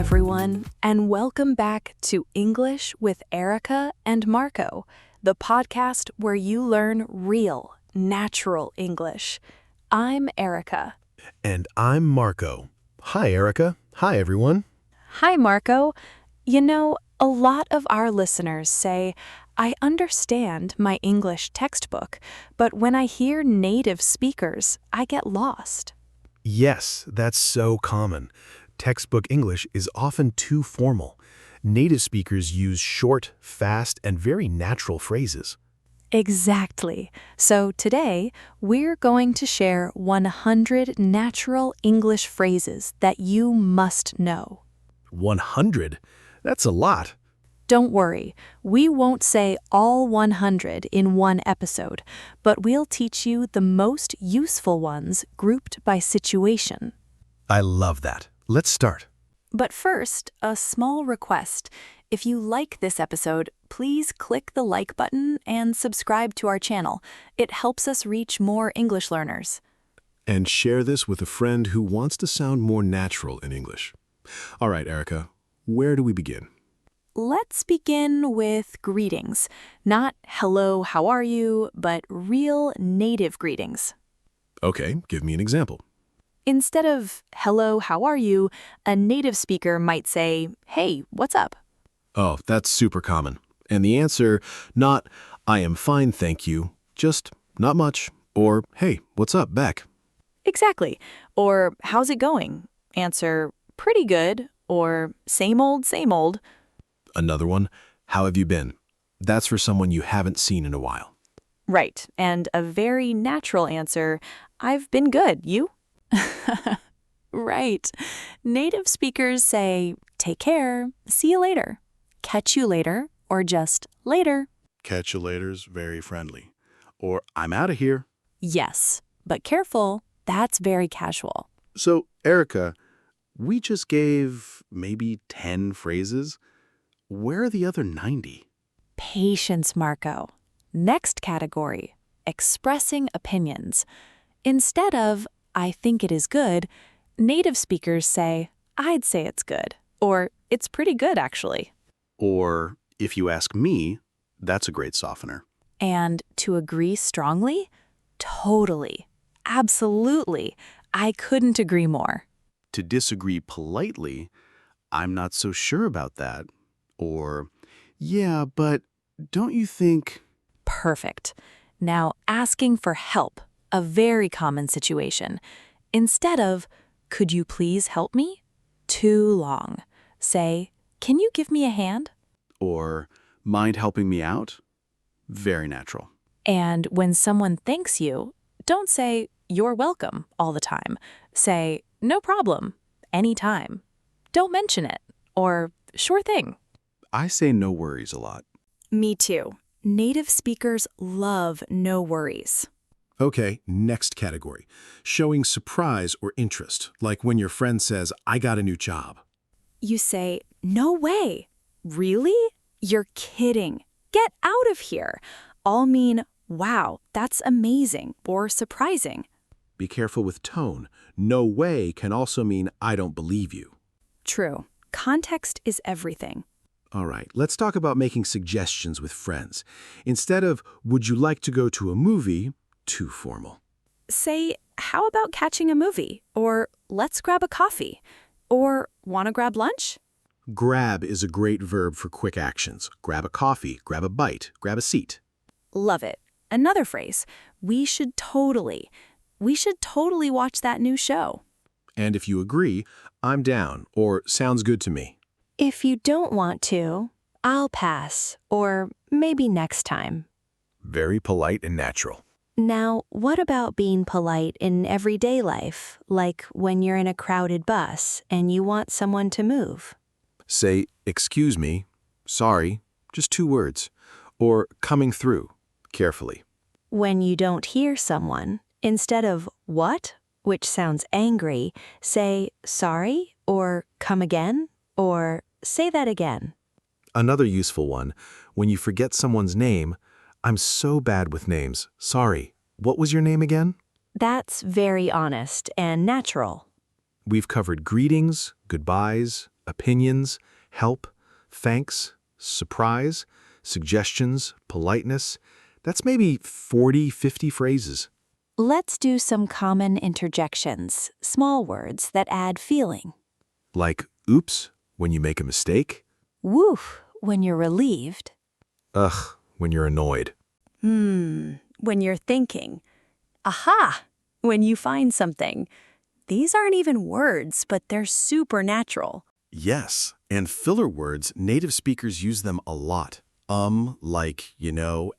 everyone, and welcome back to English with Erica and Marco, the podcast where you learn real, natural English. I'm Erica. And I'm Marco. Hi, Erica. Hi, everyone. Hi, Marco. You know, a lot of our listeners say, I understand my English textbook, but when I hear native speakers, I get lost. Yes, that's so common. Textbook English is often too formal. Native speakers use short, fast, and very natural phrases. Exactly. So today, we're going to share 100 natural English phrases that you must know. 100? That's a lot. Don't worry, we won't say all 100 in one episode, but we'll teach you the most useful ones grouped by situation. I love that. Let's start. But first, a small request. If you like this episode, please click the like button and subscribe to our channel. It helps us reach more English learners. And share this with a friend who wants to sound more natural in English. All right, Erica, where do we begin? Let's begin with greetings. Not hello, how are you, but real native greetings. Okay, give me an example. Instead of hello, how are you, a native speaker might say, hey, what's up? Oh, that's super common. And the answer, not, I am fine, thank you, just, not much, or, hey, what's up, back? Exactly. Or, how's it going? Answer, pretty good, or same old, same old. Another one, how have you been? That's for someone you haven't seen in a while. Right. And a very natural answer, I've been good, you? Right. Native speakers say, take care, see you later, catch you later, or just later. Catch you later's very friendly. Or I'm out of here. Yes, but careful, that's very casual. So, Erica, we just gave maybe 10 phrases. Where are the other 90? Patience, Marco. Next category, expressing opinions. Instead of, I think it is good, native speakers say, I'd say it's good, or it's pretty good, actually. Or, if you ask me, that's a great softener. And to agree strongly? Totally. Absolutely. I couldn't agree more. To disagree politely, I'm not so sure about that. Or, yeah, but don't you think... Perfect. Now, asking for help, a very common situation. Instead of, could you please help me? Too long. Say, can you give me a hand? Or, mind helping me out? Very natural. And when someone thanks you, don't say, you're welcome all the time. Say, no problem, anytime. Don't mention it. Or, sure thing. I say no worries a lot. Me too. Native speakers love no worries. Okay, next category. Showing surprise or interest, like when your friend says, I got a new job. You say, no way. Really? You're kidding. Get out of here. All mean, wow, that's amazing or surprising. Be careful with tone. No way can also mean I don't believe you. True. Context is everything. All right, let's talk about making suggestions with friends. Instead of, would you like to go to a movie, too formal. Say, how about catching a movie? Or let's grab a coffee? Or want to grab lunch? Grab is a great verb for quick actions. Grab a coffee, grab a bite, grab a seat. Love it. Another phrase, we should totally watch that new show. And if you agree, I'm down, or sounds good to me. If you don't want to, I'll pass, or maybe next time. Very polite and natural. Now, what about being polite in everyday life, like when you're in a crowded bus and you want someone to move? Say, excuse me, sorry, just 2 words. Or coming through, carefully. When you don't hear someone, instead of what, which sounds angry, say sorry or come again or say that again. Another useful one, when you forget someone's name, I'm so bad with names, sorry. What was your name again? That's very honest and natural. We've covered greetings, goodbyes, opinions, help, thanks, surprise, suggestions, politeness. That's maybe 40, 50 phrases. Let's do some common interjections, small words that add feeling. Like oops, when you make a mistake. Woof, when you're relieved. Ugh, when you're annoyed. When you're thinking. Aha, when you find something. These aren't even words, but they're super natural. Yes, and filler words, native speakers use them a lot. Like,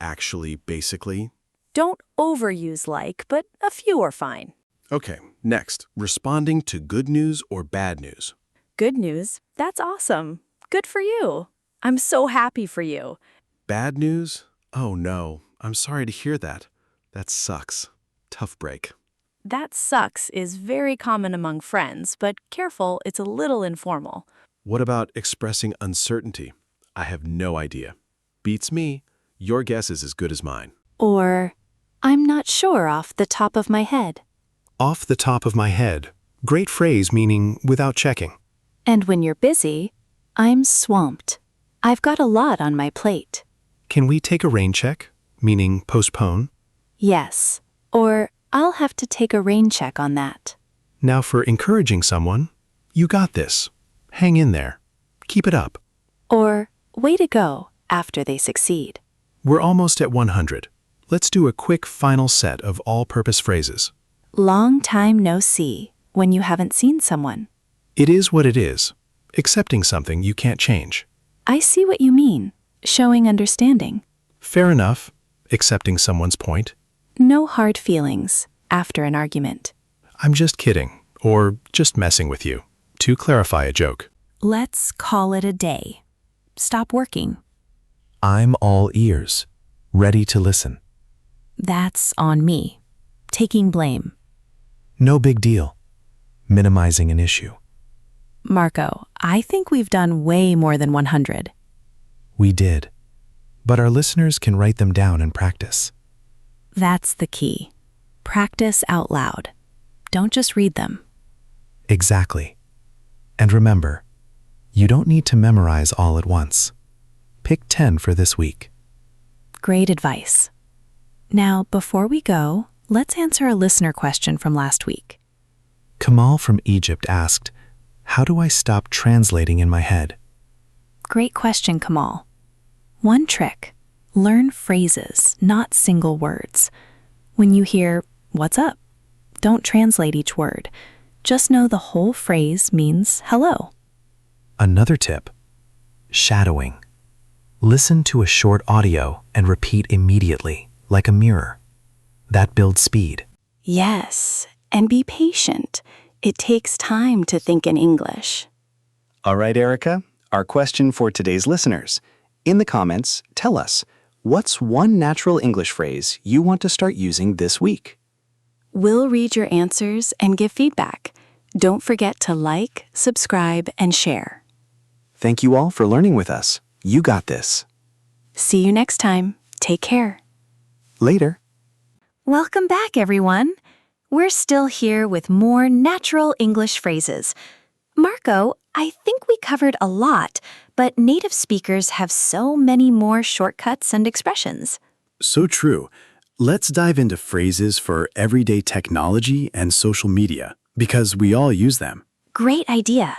actually, basically. Don't overuse like, but a few are fine. Okay, next, responding to good news or bad news. Good news, that's awesome. Good for you. I'm so happy for you. Bad news? Oh no, I'm sorry to hear that. That sucks. Tough break. That sucks is very common among friends, but careful, it's a little informal. What about expressing uncertainty? I have no idea. Beats me. Your guess is as good as mine. Or, I'm not sure off the top of my head. Off the top of my head. Great phrase meaning without checking. And when you're busy, I'm swamped. I've got a lot on my plate. Can we take a rain check? Meaning postpone. Yes. Or, I'll have to take a rain check on that. Now for encouraging someone, you got this. Hang in there. Keep it up. Or, way to go after they succeed. We're almost at 100. Let's do a quick final set of all-purpose phrases. Long time no see when you haven't seen someone. It is what it is. Accepting something you can't change. I see what you mean. Showing understanding. Fair enough. Accepting someone's point. No hard feelings after an argument. I'm just kidding, or just messing with you, to clarify a joke. Let's call it a day. Stop working. I'm all ears, ready to listen. That's on me. Taking blame. No big deal. Minimizing an issue. Marco, I think we've done way more than 100. We did. But our listeners can write them down and practice. That's the key. Practice out loud. Don't just read them. Exactly. And remember, you don't need to memorize all at once. Pick 10 for this week. Great advice. Now, before we go, let's answer a listener question from last week. Kamal from Egypt asked, "How do I stop translating in my head?" Great question, Kamal. One trick. Learn phrases, not single words. When you hear, "What's up?" don't translate each word. Just know the whole phrase means hello. Another tip. Shadowing. Listen to a short audio and repeat immediately, like a mirror. That builds speed. Yes, and be patient. It takes time to think in English. All right, Erica, our question for today's listeners. In the comments, tell us, what's one natural English phrase you want to start using this week? We'll read your answers and give feedback. Don't forget to like, subscribe, and share. Thank you all for learning with us. You got this. See you next time. Take care. Later. Welcome back, everyone. We're still here with more natural English phrases. Marco, I think we covered a lot, but native speakers have so many more shortcuts and expressions. So true. Let's dive into phrases for everyday technology and social media, because we all use them. Great idea.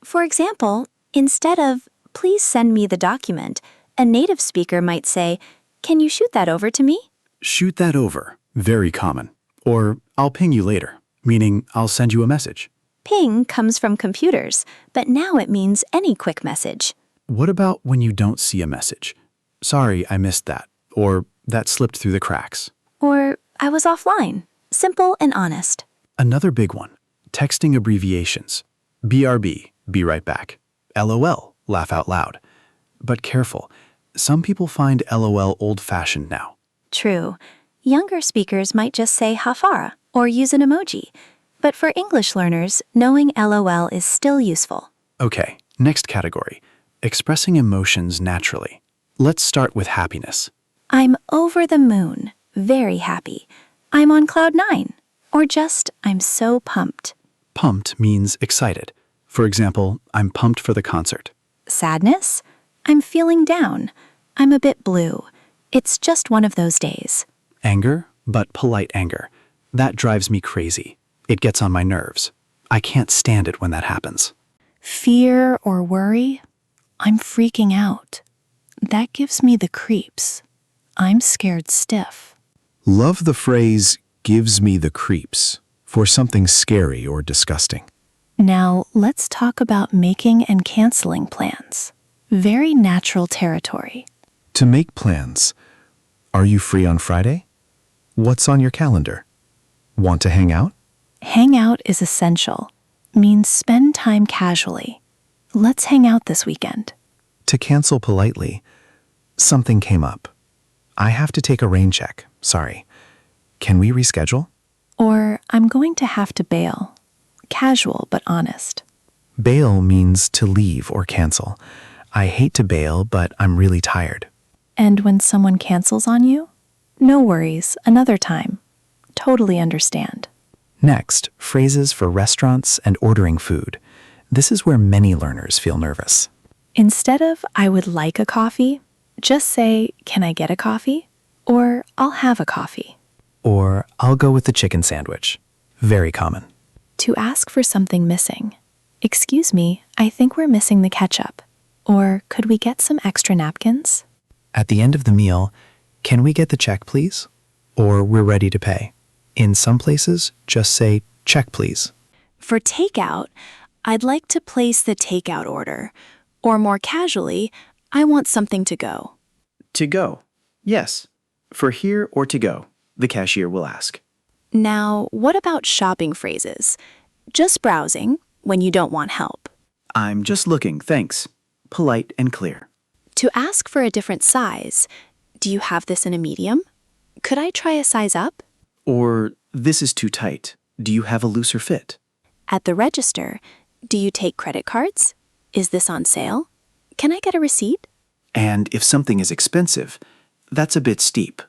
For example, instead of, "Please send me the document," a native speaker might say, "Can you shoot that over to me?" Shoot that over. Very common. Or, "I'll ping you later," meaning I'll send you a message. Ping comes from computers, but now it means any quick message. What about when you don't see a message? "Sorry, I missed that," or "That slipped through the cracks." Or, "I was offline." Simple and honest. Another big one, texting abbreviations. BRB, be right back. LOL, laugh out loud. But careful, some people find LOL old-fashioned now. True. Younger speakers might just say hafara or use an emoji. But for English learners, knowing LOL is still useful. Okay, next category, expressing emotions naturally. Let's start with happiness. I'm over the moon, very happy. I'm on cloud 9. Or just, I'm so pumped. Pumped means excited. For example, I'm pumped for the concert. Sadness? I'm feeling down. I'm a bit blue. It's just one of those days. Anger, but polite anger. That drives me crazy. It gets on my nerves. I can't stand it when that happens. Fear or worry? I'm freaking out. That gives me the creeps. I'm scared stiff. Love the phrase, gives me the creeps, for something scary or disgusting. Now, let's talk about making and canceling plans. Very natural territory. To make plans. Are you free on Friday? What's on your calendar? Want to hang out? Hang out is essential. Means spend time casually. Let's hang out this weekend. To cancel politely. Something came up. I have to take a rain check. Sorry. Can we reschedule? Or I'm going to have to bail. Casual but honest. Bail means to leave or cancel. I hate to bail, but I'm really tired. And when someone cancels on you? No worries, another time. Totally understand. Next, phrases for restaurants and ordering food. This is where many learners feel nervous. Instead of I would like a coffee, just say, can I get a coffee? Or I'll have a coffee. Or I'll go with the chicken sandwich. Very common. To ask for something missing. Excuse me, I think we're missing the ketchup. Or could we get some extra napkins? At the end of the meal, can we get the check, please? Or we're ready to pay. In some places, just say, check, please. For takeout, I'd like to place the takeout order. Or more casually, I want something to go. To go. Yes. For here or to go, the cashier will ask. Now, what about shopping phrases? Just browsing when you don't want help. I'm just looking, thanks. Polite and clear. To ask for a different size, do you have this in a medium? Could I try a size up? Or, this is too tight. Do you have a looser fit? At the register, do you take credit cards? Is this on sale? Can I get a receipt? And if something is expensive, that's a bit steep.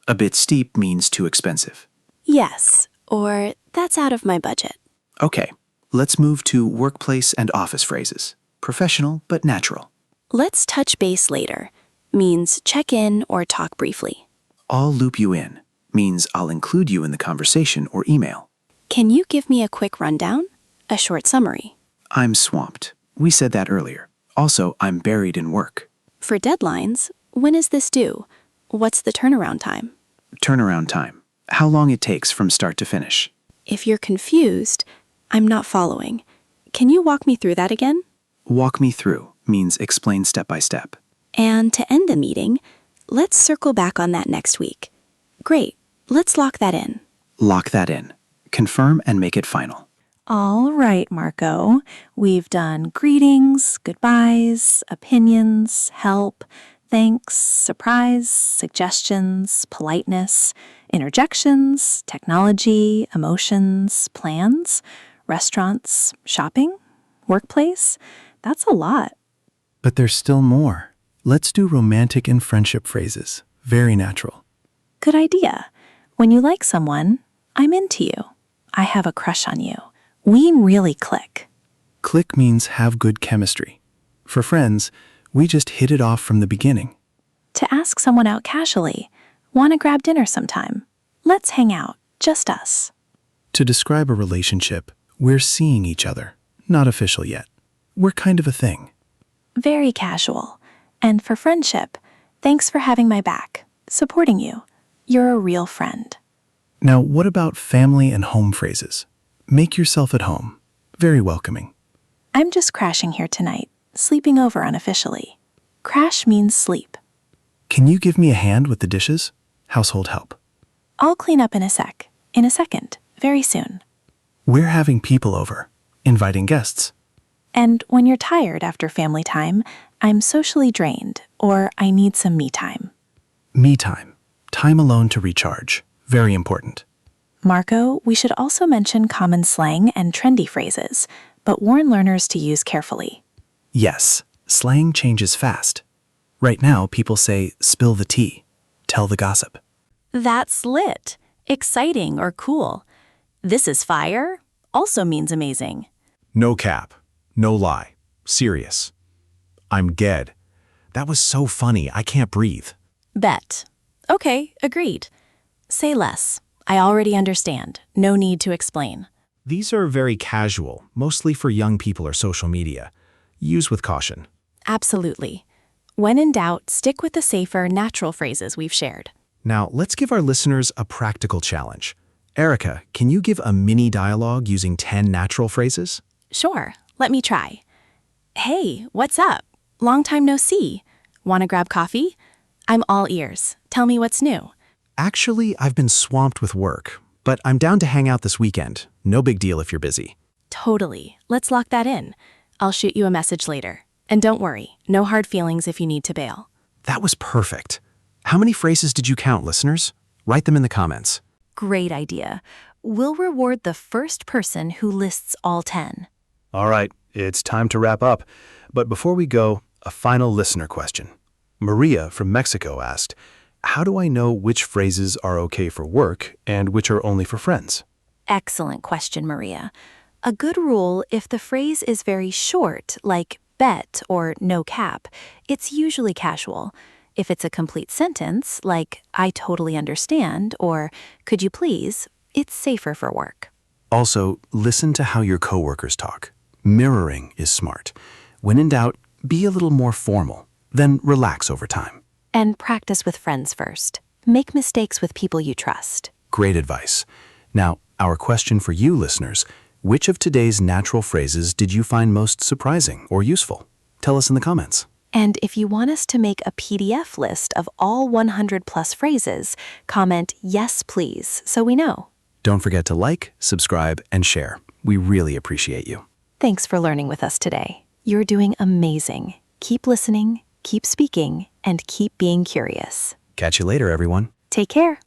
A bit steep means too expensive. Yes, or that's out of my budget. Okay, let's move to workplace and office phrases. Professional but natural. Let's touch base later. Means check in or talk briefly. I'll loop you in. Means I'll include you in the conversation or email. Can you give me a quick rundown? A short summary. I'm swamped. We said that earlier. Also, I'm buried in work. For deadlines, when is this due? What's the turnaround time? Turnaround time. How long it takes from start to finish. If you're confused, I'm not following. Can you walk me through that again? Walk me through means explain step by step. And to end the meeting, let's circle back on that next week. Great, let's lock that in. Lock that in. Confirm and make it final. All right, Marco. We've done greetings, goodbyes, opinions, help, thanks, surprise, suggestions, politeness, interjections, technology, emotions, plans, restaurants, shopping, workplace. That's a lot. But there's still more. Let's do romantic and friendship phrases. Very natural. Good idea. When you like someone, I'm into you. I have a crush on you. We really click. Click means have good chemistry. For friends, we just hit it off from the beginning. To ask someone out casually, want to grab dinner sometime? Let's hang out, just us. To describe a relationship, we're seeing each other. Not official yet. We're kind of a thing. Very casual. And for friendship, thanks for having my back, supporting you. You're a real friend. Now, what about family and home phrases? Make yourself at home. Very welcoming. I'm just crashing here tonight, sleeping over unofficially. Crash means sleep. Can you give me a hand with the dishes? Household help. I'll clean up in a sec. In a second. Very soon. We're having people over. Inviting guests. And when you're tired after family time, I'm socially drained, or I need some me time. Me time. Time alone to recharge. Very important. Marco, we should also mention common slang and trendy phrases, but warn learners to use carefully. Yes, slang changes fast. Right now, people say, spill the tea, tell the gossip. That's lit, exciting, or cool. This is fire also means amazing. No cap. No lie. Serious. I'm dead. That was so funny, I can't breathe. Bet. Okay, agreed. Say less. I already understand. No need to explain. These are very casual, mostly for young people or social media. Use with caution. Absolutely. When in doubt, stick with the safer, natural phrases we've shared. Now, let's give our listeners a practical challenge. Erica, can you give a mini dialogue using 10 natural phrases? Sure, let me try. Hey, what's up? Long time no see. Want to grab coffee? I'm all ears. Tell me what's new. Actually, I've been swamped with work, but I'm down to hang out this weekend. No big deal if you're busy. Totally. Let's lock that in. I'll shoot you a message later. And don't worry, no hard feelings if you need to bail. That was perfect. How many phrases did you count, listeners? Write them in the comments. Great idea. We'll reward the first person who lists all 10. All right, it's time to wrap up. But before we go, a final listener question. Maria from Mexico asked, how do I know which phrases are okay for work and which are only for friends? Excellent question, Maria. A good rule, if the phrase is very short, like bet or no cap, it's usually casual. If it's a complete sentence, like I totally understand or could you please, it's safer for work. Also, listen to how your coworkers talk. Mirroring is smart. When in doubt, be a little more formal, then relax over time. And practice with friends first. Make mistakes with people you trust. Great advice. Now, our question for you listeners, which of today's natural phrases did you find most surprising or useful? Tell us in the comments. And if you want us to make a PDF list of all 100+ phrases, comment yes please so we know. Don't forget to like, subscribe, and share. We really appreciate you. Thanks for learning with us today. You're doing amazing. Keep listening, keep speaking, and keep being curious. Catch you later, everyone. Take care.